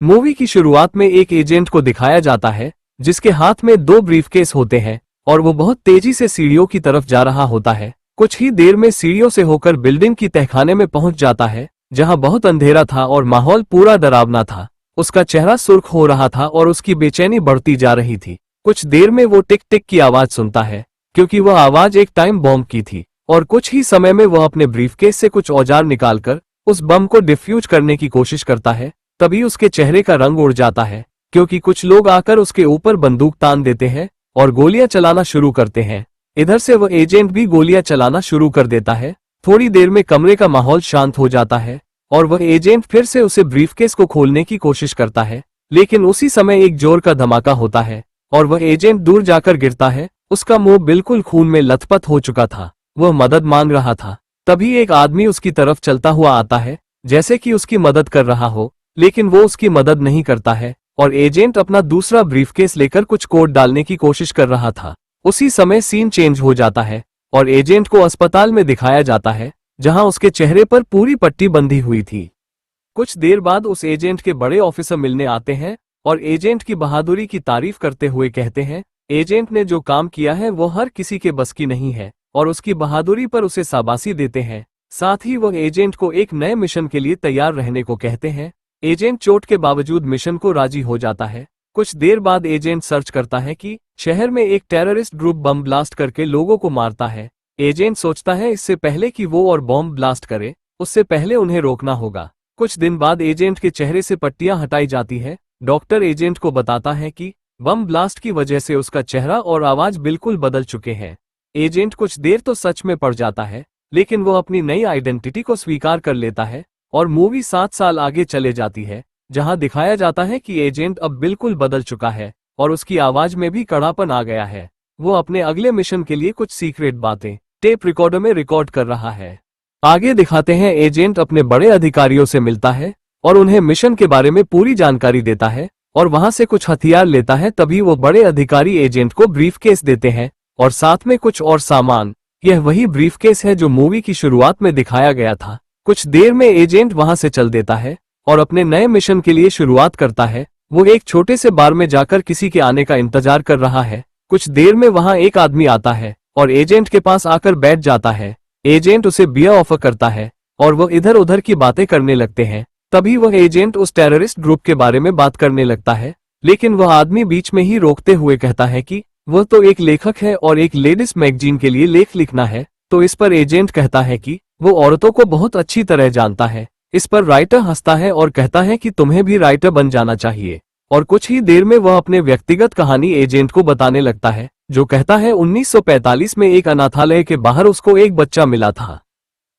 Movie की शुरुआत में एक एजेंट को दिखाया जाता है जिसके हाथ में 2 ब्रीफकेस होते हैं और वो बहुत तेजी से सीढ़ियों की तरफ जा रहा होता है। कुछ ही देर में सीढ़ियों से होकर बिल्डिंग की तहखाने में पहुंच जाता है जहां बहुत अंधेरा था और माहौल पूरा डरावना था। उसका चेहरा सुर्ख हो रहा था और उसकी बेचैनी बढ़ती जा रही थी। कुछ देर में वो टिक टिक की आवाज सुनता है क्योंकि वह आवाज एक टाइम बॉम्ब की थी और कुछ ही समय में वह अपने ब्रीफकेस से कुछ औजार निकालकर उस बम को डिफ्यूज करने की कोशिश करता है। तभी उसके चेहरे का रंग उड़ जाता है क्योंकि कुछ लोग आकर उसके ऊपर बंदूक तान देते हैं और गोलियां चलाना शुरू करते हैं। इधर से वह एजेंट भी गोलियां चलाना शुरू कर देता है। थोड़ी देर में कमरे का माहौल शांत हो जाता है और वह एजेंट फिर से उसे ब्रीफकेस को खोलने की कोशिश करता है, लेकिन उसी समय एक जोर का धमाका होता है और वह एजेंट दूर जाकर गिरता है। उसका मुंह बिल्कुल खून में लथपथ हो चुका था। वह मदद मांग रहा था। तभी एक आदमी उसकी तरफ चलता हुआ आता है जैसे कि उसकी मदद कर रहा हो, लेकिन वो उसकी मदद नहीं करता है और एजेंट अपना दूसरा ब्रीफकेस लेकर कुछ कोड डालने की कोशिश कर रहा था। उसी समय सीन चेंज हो जाता है और एजेंट को अस्पताल में दिखाया जाता है जहां उसके चेहरे पर पूरी पट्टी बंधी हुई थी। कुछ देर बाद उस एजेंट के बड़े ऑफिसर मिलने आते हैं और एजेंट की बहादुरी की तारीफ करते हुए कहते हैं एजेंट ने जो काम किया है वो हर किसी के बस की नहीं है और उसकी बहादुरी पर उसे शाबाशी देते हैं। साथ ही वह एजेंट को एक नए मिशन के लिए तैयार रहने को कहते हैं। एजेंट चोट के बावजूद मिशन को राजी हो जाता है। कुछ देर बाद एजेंट सर्च करता है कि शहर में एक टेररिस्ट ग्रुप बम ब्लास्ट करके लोगों को मारता है। एजेंट सोचता है इससे पहले कि वो और बम ब्लास्ट करे उससे पहले उन्हें रोकना होगा। कुछ दिन बाद एजेंट के चेहरे से पट्टियां हटाई जाती है। डॉक्टर एजेंट को बताता है कि बम ब्लास्ट की वजह से उसका चेहरा और आवाज बिल्कुल बदल चुके हैं। एजेंट कुछ देर तो सच में पड़ जाता है, लेकिन वो अपनी नई आइडेंटिटी को स्वीकार कर लेता है और मूवी 7 साल आगे चले जाती है जहां दिखाया जाता है कि एजेंट अब बिल्कुल बदल चुका है और उसकी आवाज में भी कड़ापन आ गया है। वो अपने अगले मिशन के लिए कुछ सीक्रेट बातें टेप रिकॉर्डर में रिकॉर्ड कर रहा है। आगे दिखाते हैं एजेंट अपने बड़े अधिकारियों से मिलता है और उन्हें मिशन के बारे में पूरी जानकारी देता है और वहां से कुछ हथियार लेता है। तभी वो बड़े अधिकारी एजेंट को ब्रीफकेस देते हैं और साथ में कुछ और सामान। यह वही ब्रीफकेस है जो मूवी की शुरुआत में दिखाया गया था। कुछ देर में एजेंट वहां से चल देता है और अपने नए मिशन के लिए शुरुआत करता है। वो एक छोटे से बार में जाकर किसी के आने का इंतजार कर रहा है। कुछ देर में वहां एक आदमी आता है और एजेंट के पास आकर बैठ जाता है। एजेंट उसे बियर ऑफर करता है और वो इधर उधर की बातें करने लगते हैं। तभी वह एजेंट उस टेररिस्ट ग्रुप के बारे में बात करने लगता है, लेकिन वह आदमी बीच में ही रोकते हुए कहता है कि वह तो एक लेखक है और एक लेडीज मैगजीन के लिए लेख लिखना है। तो इस पर एजेंट कहता है कि वो औरतों को बहुत अच्छी तरह जानता है। इस पर राइटर हंसता है और कहता है कि तुम्हें भी राइटर बन जाना चाहिए। और कुछ ही देर में वह अपने व्यक्तिगत कहानी एजेंट को बताने लगता है, जो कहता है 1945 में एक अनाथालय के बाहर उसको एक बच्चा मिला था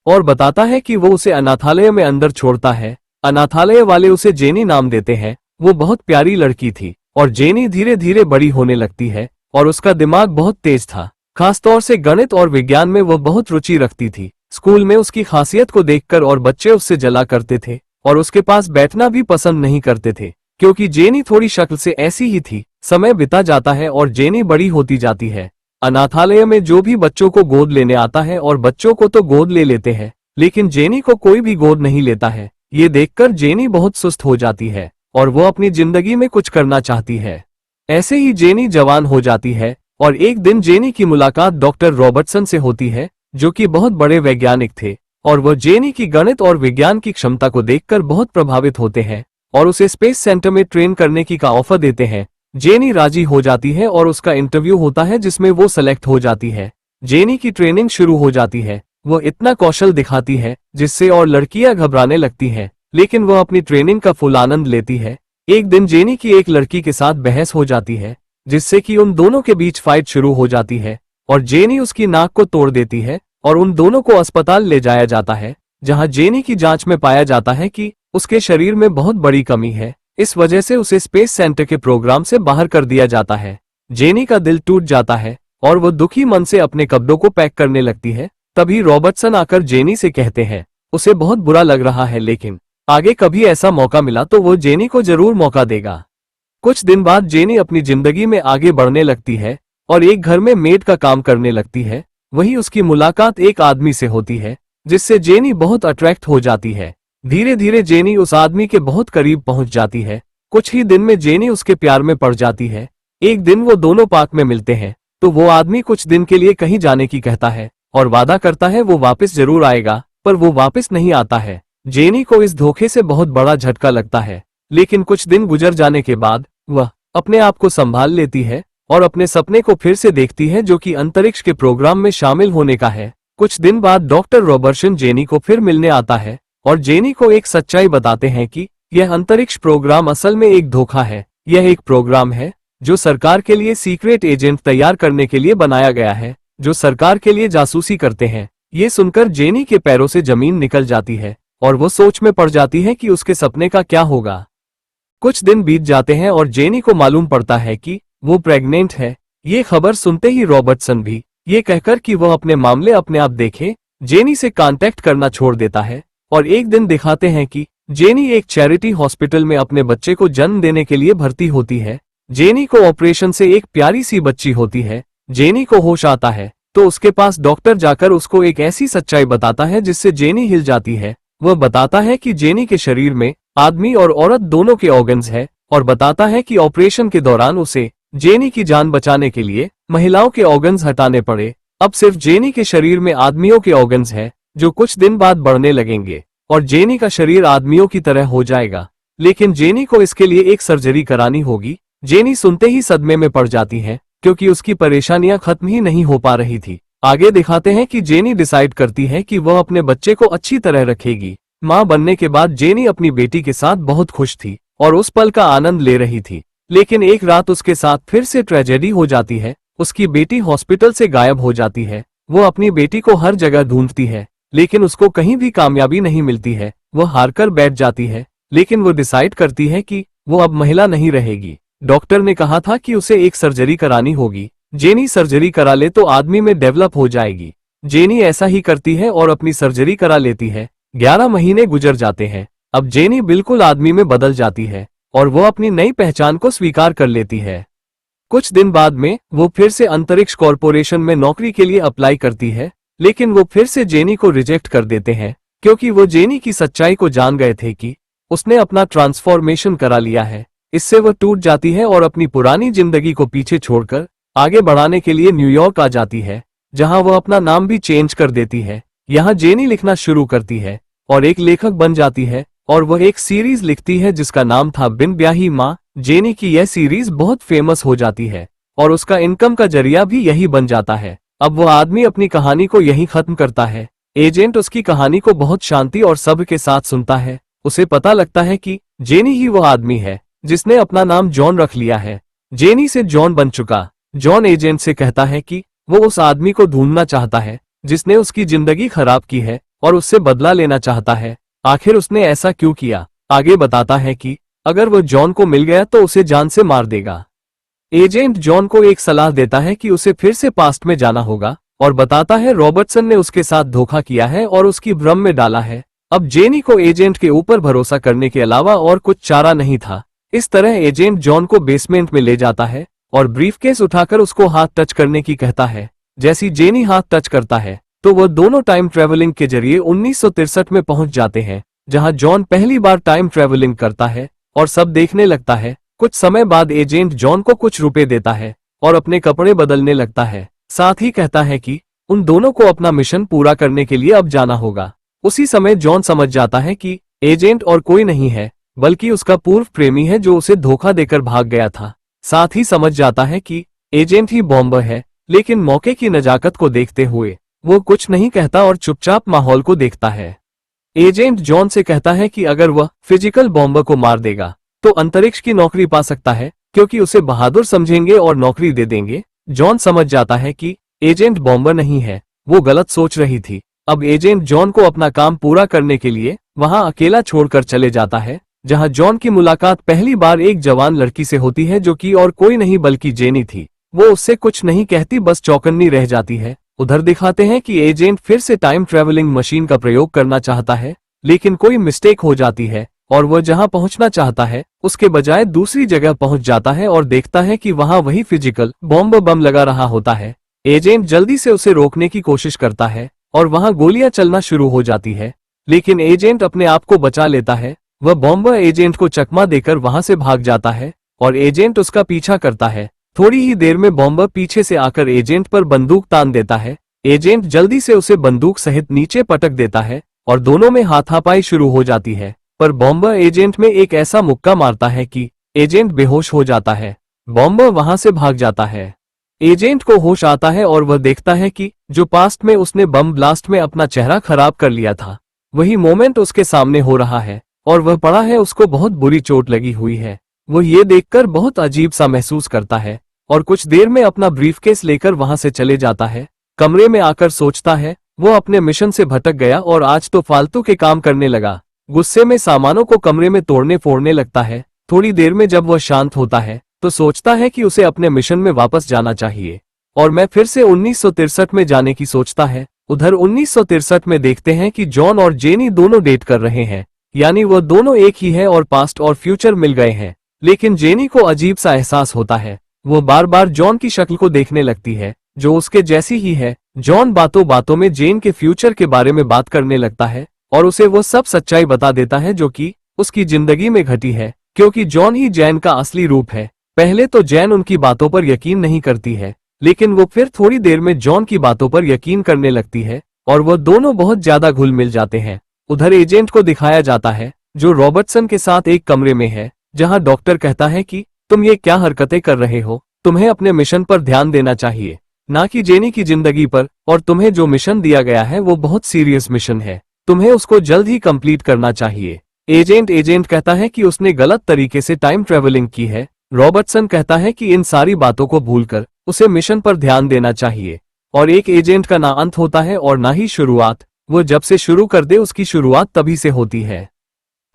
और बताता है कि वो उसे अनाथालय में अंदर छोड़ता है। अनाथालय वाले उसे जेनी नाम देते हैं। वो बहुत प्यारी लड़की थी और जेनी धीरे धीरे बड़ी होने लगती है और उसका दिमाग बहुत तेज था। खासतौर से गणित और विज्ञान में वो बहुत रुचि रखती थी। स्कूल में उसकी खासियत को देखकर और बच्चे उससे जला करते थे और उसके पास बैठना भी पसंद नहीं करते थे क्योंकि जेनी थोड़ी शक्ल से ऐसी ही थी। समय बिता जाता है और जेनी बड़ी होती जाती है। अनाथालय में जो भी बच्चों को गोद लेने आता है और बच्चों को तो गोद ले लेते हैं, लेकिन जेनी को कोई भी गोद नहीं लेता है। ये देखकर जेनी बहुत सुस्त हो जाती है और वो अपनी जिंदगी में कुछ करना चाहती है। ऐसे ही जेनी जवान हो जाती है और एक दिन जेनी की मुलाकात डॉक्टर रॉबर्टसन से होती है, जो कि बहुत बड़े वैज्ञानिक थे और वह जेनी की गणित और विज्ञान की क्षमता को देखकर बहुत प्रभावित होते हैं और उसे स्पेस सेंटर में ट्रेन करने की का ऑफर देते हैं। जेनी राजी हो जाती है और उसका इंटरव्यू होता है जिसमें वो सेलेक्ट हो जाती है। जेनी की ट्रेनिंग शुरू हो जाती है। वो इतना कौशल दिखाती है जिससे और लड़कियां घबराने लगती हैं, लेकिन वह अपनी ट्रेनिंग का फुल आनंद लेती है। एक दिन जेनी की एक लड़की के साथ बहस हो जाती है जिससे कि उन दोनों के बीच फाइट शुरू हो जाती है और जेनी उसकी नाक को तोड़ देती है और उन दोनों को अस्पताल ले जाया जाता है, जहां जेनी की जांच में पाया जाता है कि उसके शरीर में बहुत बड़ी कमी है। इस वजह से उसे स्पेस सेंटर के प्रोग्राम से बाहर कर दिया जाता है। जेनी का दिल टूट जाता है और वो दुखी मन से अपने कपड़ों को पैक करने लगती है। तभी रॉबर्टसन आकर जेनी से कहते हैं उसे बहुत बुरा लग रहा है, लेकिन आगे कभी ऐसा मौका मिला तो वो जेनी को जरूर मौका देगा। कुछ दिन बाद जेनी अपनी जिंदगी में आगे बढ़ने लगती है और एक घर में मेड का काम करने लगती है। वहीं उसकी मुलाकात एक आदमी से होती है जिससे जेनी बहुत अट्रैक्ट हो जाती है। धीरे धीरे जेनी उस आदमी के बहुत करीब पहुंच जाती है कुछ ही दिन में जेनी उसके प्यार में पड़ जाती है। एक दिन वो दोनों पार्क में मिलते हैं तो वो आदमी कुछ दिन के लिए कहीं जाने की कहता है और वादा करता है वो वापस जरूर आएगा, पर वो वापस नहीं आता है। जेनी को इस धोखे से बहुत बड़ा झटका लगता है, लेकिन कुछ दिन गुजर जाने के बाद वह अपने आप को संभाल लेती है और अपने सपने को फिर से देखती है, जो कि अंतरिक्ष के प्रोग्राम में शामिल होने का है। कुछ दिन बाद डॉक्टर रॉबर्टसन जेनी को फिर मिलने आता है और जेनी को एक सच्चाई बताते हैं कि यह अंतरिक्ष प्रोग्राम असल में एक धोखा है। यह एक प्रोग्राम है जो सरकार के लिए सीक्रेट एजेंट तैयार करने के लिए बनाया गया है, जो सरकार के लिए जासूसी करते हैं। ये सुनकर जेनी के पैरों से जमीन निकल जाती है और वो सोच में पड़ जाती है कि उसके सपने का क्या होगा। कुछ दिन बीत जाते हैं और जेनी को मालूम पड़ता है कि वो प्रेग्नेंट है। ये खबर सुनते ही रॉबर्टसन भी ये कहकर कि वह अपने मामले अपने आप देखे, जेनी से कांटेक्ट करना छोड़ देता है। और एक दिन दिखाते हैं कि जेनी एक चैरिटी हॉस्पिटल में अपने बच्चे को जन्म देने के लिए भर्ती होती है। जेनी को ऑपरेशन से एक प्यारी सी बच्ची होती है। जेनी को होश आता है तो उसके पास डॉक्टर जाकर उसको एक ऐसी सच्चाई बताता है जिससे जेनी हिल जाती है। वह बताता है कि जेनी के शरीर में आदमी और औरत दोनों के ऑर्गन्स है और बताता है कि ऑपरेशन के दौरान उसे जेनी की जान बचाने के लिए महिलाओं के ऑर्गन्स हटाने पड़े। अब सिर्फ जेनी के शरीर में आदमियों के ऑर्गन्स है जो कुछ दिन बाद बढ़ने लगेंगे और जेनी का शरीर आदमियों की तरह हो जाएगा। लेकिन जेनी को इसके लिए एक सर्जरी करानी होगी। जेनी सुनते ही सदमे में पड़ जाती है क्योंकि उसकी परेशानियां खत्म ही नहीं हो पा रही थी। आगे दिखाते हैं कि जेनी डिसाइड करती है कि वह अपने बच्चे को अच्छी तरह रखेगी। मां बनने के बाद जेनी अपनी बेटी के साथ बहुत खुश थी और उस पल का आनंद ले रही थी। लेकिन एक रात उसके साथ फिर से ट्रेजेडी हो जाती है। उसकी बेटी हॉस्पिटल से गायब हो जाती है। वो अपनी बेटी को हर जगह ढूंढती है लेकिन उसको कहीं भी कामयाबी नहीं मिलती है। वह हारकर बैठ जाती है, लेकिन वो डिसाइड करती है कि वो अब महिला नहीं रहेगी। डॉक्टर ने कहा था कि उसे एक सर्जरी करानी होगी। जेनी सर्जरी करा ले तो आदमी में डेवलप हो जाएगी। जेनी ऐसा ही करती है और अपनी सर्जरी करा लेती है। 11 महीने गुजर जाते हैं। अब जेनी बिल्कुल आदमी में बदल जाती है और वो अपनी नई पहचान को स्वीकार कर लेती है। कुछ दिन बाद में वो फिर से अंतरिक्ष कॉरपोरेशन में नौकरी के लिए अप्लाई करती है, लेकिन वो फिर से जेनी को रिजेक्ट कर देते हैं क्योंकि वो जेनी की सच्चाई को जान गए थे कि उसने अपना ट्रांसफॉर्मेशन करा लिया है। इससे वो टूट जाती है और अपनी पुरानी जिंदगी को पीछे छोड़कर आगे बढ़ाने के लिए न्यूयॉर्क आ जाती है, जहां वह अपना नाम भी चेंज कर देती है। यहाँ जेनी लिखना शुरू करती है और एक लेखक बन जाती है और वह एक सीरीज लिखती है जिसका नाम था बिन ब्याही माँ। जेनी की यह सीरीज बहुत फेमस हो जाती है और उसका इनकम का जरिया भी यही बन जाता है। अब वह आदमी अपनी कहानी को यहीं खत्म करता है। एजेंट उसकी कहानी को बहुत शांति और सब्र के साथ सुनता है। उसे पता लगता है कि जेनी ही वह आदमी है जिसने अपना नाम जॉन रख लिया है। जेनी से जॉन बन चुका। जॉन एजेंट से कहता है कि वो उस आदमी को ढूंढना चाहता है जिसने उसकी जिंदगी खराब की है और उससे बदला लेना चाहता है। आखिर उसने ऐसा क्यों किया? आगे बताता है कि अगर वो जॉन को मिल गया तो उसे जान से मार देगा। एजेंट जॉन को एक सलाह देता है कि उसे फिर से पास्ट में जाना होगा और बताता है रॉबर्टसन ने उसके साथ धोखा किया है और उसकी भ्रम में डाला है। अब जेनी को एजेंट के ऊपर भरोसा करने के अलावा और कुछ चारा नहीं था। इस तरह एजेंट जॉन को बेसमेंट में ले जाता है और ब्रीफकेस उठाकर उसको हाथ टच करने की कहता है। जैसी जेनी हाथ टच करता है तो वह दोनों टाइम ट्रेवलिंग के जरिए 1963 में पहुंच जाते हैं, जहां जॉन पहली बार टाइम ट्रेवलिंग करता है और सब देखने लगता है। कुछ समय बाद एजेंट जॉन को कुछ रुपए देता है और अपने कपड़े बदलने लगता है। साथ ही कहता है कि उन दोनों को अपना मिशन पूरा करने के लिए अब जाना होगा। उसी समय जॉन समझ जाता है कि एजेंट और कोई नहीं है बल्कि उसका पूर्व प्रेमी है जो उसे धोखा देकर भाग गया था। साथ ही समझ जाता है कि एजेंट ही बॉम्बर है, लेकिन मौके की नजाकत को देखते हुए वो कुछ नहीं कहता और चुपचाप माहौल को देखता है। एजेंट जॉन से कहता है कि अगर वह फिजिकल बॉम्बर को मार देगा तो अंतरिक्ष की नौकरी पा सकता है क्योंकि उसे बहादुर समझेंगे और नौकरी दे देंगे। जॉन समझ जाता है कि एजेंट बॉम्बर नहीं है, वो गलत सोच रही थी। अब एजेंट जॉन को अपना काम पूरा करने के लिए वहां अकेला छोड़कर चले जाता है, जहां जॉन की मुलाकात पहली बार एक जवान लड़की से होती है जो कि और कोई नहीं बल्कि जेनी थी। वो उससे कुछ नहीं कहती, बस चौकन्नी रह जाती है। उधर दिखाते हैं कि एजेंट फिर से टाइम ट्रेवलिंग मशीन का प्रयोग करना चाहता है, लेकिन कोई मिस्टेक हो जाती है और वह जहां पहुंचना चाहता है उसके बजाय दूसरी जगह पहुंच जाता है और देखता है कि वहां वही फिजिकल बम लगा रहा होता है। एजेंट जल्दी से उसे रोकने की कोशिश करता है और वहां गोलियां चलना शुरू हो जाती है, लेकिन एजेंट अपने आप को बचा लेता है वह बॉम्बर एजेंट को चकमा देकर वहां से भाग जाता है और एजेंट उसका पीछा करता है। थोड़ी ही देर में बॉम्बर पीछे से आकर एजेंट पर बंदूक तान देता है। एजेंट जल्दी से उसे बंदूक सहित नीचे पटक देता है और दोनों में हाथापाई शुरू हो जाती है, पर बॉम्बर एजेंट में एक ऐसा मुक्का मारता है कि एजेंट बेहोश हो जाता है। बॉम्बर वहां से भाग जाता है। एजेंट को होश आता है और वह देखता है कि जो पास्ट में उसने बम ब्लास्ट में अपना चेहरा खराब कर लिया था, वही मोमेंट उसके सामने हो रहा है और वह पड़ा है, उसको बहुत बुरी चोट लगी हुई है। वो ये देखकर बहुत अजीब सा महसूस करता है और कुछ देर में अपना ब्रीफकेस लेकर वहां से चले जाता है। कमरे में आकर सोचता है वो अपने मिशन से भटक गया और आज तो फालतू के काम करने लगा। गुस्से में सामानों को कमरे में तोड़ने फोड़ने लगता है। थोड़ी देर में जब वह शांत होता है तो सोचता है कि उसे अपने मिशन में वापस जाना चाहिए और मैं फिर से 1963 में जाने की सोचता है। उधर 1963 में देखते हैं कि जॉन और जेनी दोनों डेट कर रहे हैं, यानी वह दोनों एक ही है और पास्ट और फ्यूचर मिल गए हैं। लेकिन जेनी को अजीब सा एहसास होता है। वो बार बार जॉन की शक्ल को देखने लगती है जो उसके जैसी ही है। जॉन बातों बातों में जेन के फ्यूचर के बारे में बात करने लगता है और उसे वो सब सच्चाई बता देता है जो कि उसकी जिंदगी में घटी है, क्योंकि जॉन ही जैन का असली रूप है। पहले तो जैन उनकी बातों पर यकीन नहीं करती है, लेकिन वो फिर थोड़ी देर में जॉन की बातों पर यकीन करने लगती है और वह दोनों बहुत ज्यादा घुल मिल जाते हैं। उधर एजेंट को दिखाया जाता है जो रॉबर्टसन के साथ एक कमरे में है, जहां डॉक्टर कहता है कि तुम ये क्या हरकतें कर रहे हो, तुम्हें अपने मिशन पर ध्यान देना चाहिए, ना कि जेनी की जिंदगी पर, और तुम्हें जो मिशन दिया गया है वो बहुत सीरियस मिशन है, तुम्हें उसको जल्द ही कंप्लीट करना चाहिए। एजेंट कहता है कि उसने गलत तरीके से टाइम ट्रेवलिंग की है। रॉबर्टसन कहता है कि इन सारी बातों को भूलकर उसे मिशन पर ध्यान देना चाहिए और एक एजेंट का ना अंत होता है और ना ही शुरुआत। वो जब से शुरू कर दे उसकी शुरुआत तभी से होती है।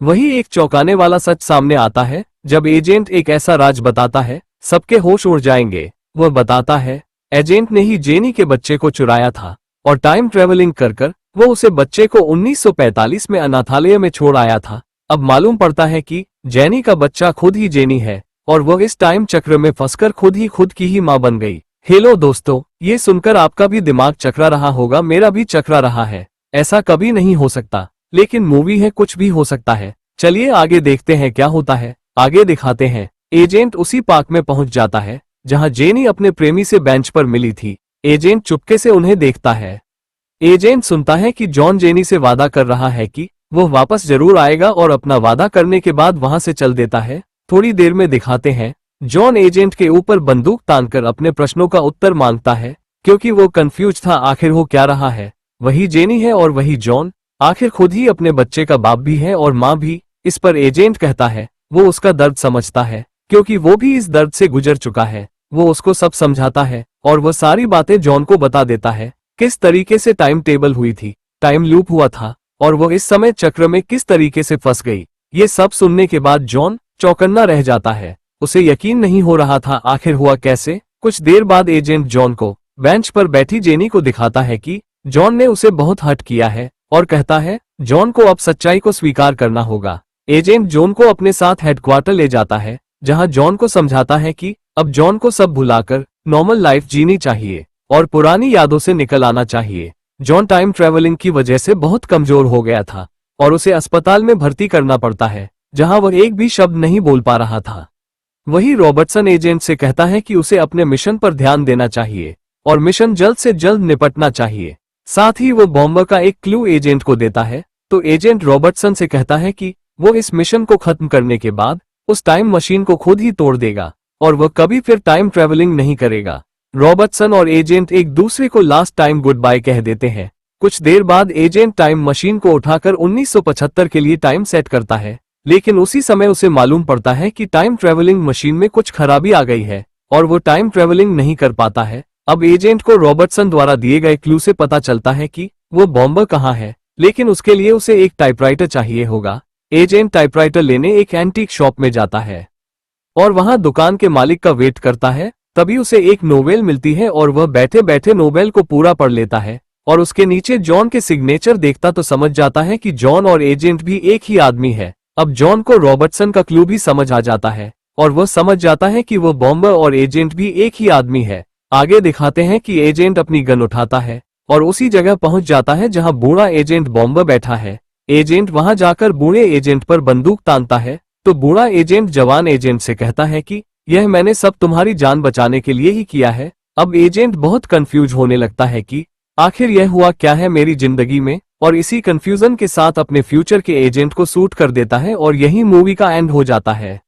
वही एक चौंकाने वाला सच सामने आता है जब एजेंट एक ऐसा राज बताता है सबके होश उड़ जाएंगे। वह बताता है एजेंट ने ही जेनी के बच्चे को चुराया था और टाइम ट्रेवलिंग कर वो उसे बच्चे को 1945 में अनाथालय में छोड़ आया था। अब मालूम पड़ता है कि जेनी का बच्चा खुद ही जेनी है और वह इस टाइम चक्र में फंसकर खुद की ही मां बन गई। हेलो दोस्तों, ये सुनकर आपका भी दिमाग चकरा रहा होगा, मेरा भी चकरा रहा है। ऐसा कभी नहीं हो सकता, लेकिन मूवी है, कुछ भी हो सकता है। चलिए आगे देखते हैं क्या होता है। आगे दिखाते हैं एजेंट उसी पार्क में पहुंच जाता है जहां जेनी अपने प्रेमी से बेंच पर मिली थी। एजेंट चुपके से उन्हें देखता है। एजेंट सुनता है कि जॉन जेनी से वादा कर रहा है कि वो वापस जरूर आएगा और अपना वादा करने के बाद वहां से चल देता है। थोड़ी देर में दिखाते हैं जॉन एजेंट के ऊपर बंदूक तानकर अपने प्रश्नों का उत्तर मांगता है, क्योंकि वो कंफ्यूज था आखिर हो क्या रहा है। वही जेनी है और वही जॉन, आखिर खुद ही अपने बच्चे का बाप भी है और माँ भी। इस पर एजेंट कहता है वो उसका दर्द समझता है, क्योंकि वो भी इस दर्द से गुजर चुका है। वो उसको सब समझाता है और वह सारी बातें जॉन को बता देता है, किस तरीके से टाइम टेबल हुई थी, टाइम लूप हुआ था और वो इस समय चक्र में किस तरीके से फंस गई। ये सब सुनने के बाद जॉन चौकन्ना रह जाता है। उसे यकीन नहीं हो रहा था आखिर हुआ कैसे। कुछ देर बाद एजेंट जॉन को बेंच पर बैठी जेनी को दिखाता है कि जॉन ने उसे बहुत हर्ट किया है और कहता है जॉन को अब सच्चाई को स्वीकार करना होगा। एजेंट जॉन को अपने साथ हेडक्वार्टर ले जाता है, जहां जॉन को समझाता है कि अब जॉन को सब भुलाकर नॉर्मल लाइफ जीनी चाहिए और पुरानी यादों से निकल आना चाहिए। जॉन टाइम ट्रेवलिंग की वजह से बहुत कमजोर हो गया था और उसे अस्पताल में भर्ती करना पड़ता है, जहां वह एक भी शब्द नहीं बोल पा रहा था। वही रॉबर्टसन एजेंट से कहता है कि उसे अपने मिशन पर ध्यान देना चाहिए और मिशन जल्द से जल्द निपटना चाहिए। साथ ही वो बॉम्बर का एक क्लू एजेंट को देता है, तो एजेंट रॉबर्टसन से कहता है कि वो इस मिशन को खत्म करने के बाद उस टाइम मशीन को खुद ही तोड़ देगा और वह कभी फिर टाइम ट्रेवलिंग नहीं करेगा। रॉबर्टसन और एजेंट एक दूसरे को लास्ट टाइम गुड बाय कह देते हैं। कुछ देर बाद एजेंट टाइम मशीन को उठाकर 1975 के लिए टाइम सेट करता है, लेकिन उसी समय उसे मालूम पड़ता है कि टाइम ट्रेवलिंग मशीन में कुछ खराबी आ गई है और वो टाइम ट्रेवलिंग नहीं कर पाता है। अब एजेंट को रॉबर्टसन द्वारा दिए गए क्लू से पता चलता है कि वो बॉम्बर कहाँ है, लेकिन उसके लिए उसे एक टाइपराइटर चाहिए होगा। एजेंट टाइपराइटर लेने एक एंटीक शॉप में जाता है और वहां दुकान के मालिक का वेट करता है। तभी उसे एक नोवेल मिलती है और वह बैठे बैठे नोवेल को पूरा पढ़ लेता है और उसके नीचे जॉन के सिग्नेचर देखता तो समझ जाता है कि जॉन और एजेंट भी एक ही आदमी है। अब जॉन को रॉबर्टसन का क्लू भी समझ आ जाता है और वह समझ जाता है कि वो बॉम्बर और एजेंट भी एक ही आदमी है। आगे दिखाते हैं कि एजेंट अपनी गन उठाता है और उसी जगह पहुंच जाता है जहां बूढ़ा एजेंट बॉम्बर बैठा है। एजेंट वहां जाकर बूढ़े एजेंट पर बंदूक तानता है, तो बूढ़ा एजेंट जवान एजेंट से कहता है कि यह मैंने सब तुम्हारी जान बचाने के लिए ही किया है। अब एजेंट बहुत कंफ्यूज होने लगता है कि आखिर यह हुआ क्या है मेरी जिंदगी में, और इसी कंफ्यूजन के साथ अपने फ्यूचर के एजेंट को शूट कर देता है और यही मूवी का एंड हो जाता है।